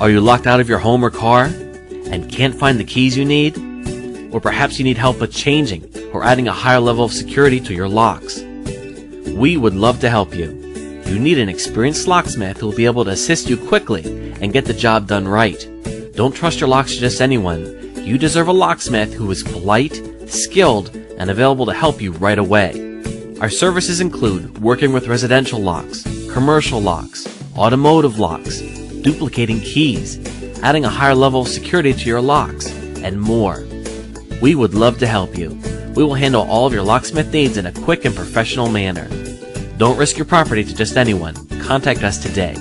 Are you locked out of your home or car and can't find the keys you need? Or perhaps you need help with changing or adding a higher level of security to your locks. We would love to help you. You need an experienced locksmith who will be able to assist you quickly and get the job done right. Don't trust your locks to just anyone. You deserve a locksmith who is polite, skilled, and available to help you right away. Our services include working with residential locks, commercial locks, automotive locks, duplicating keys, adding a higher level of security to your locks, and more. We would love to help you. We will handle all of your locksmith needs in a quick and professional manner. Don't risk your property to just anyone. Contact us today.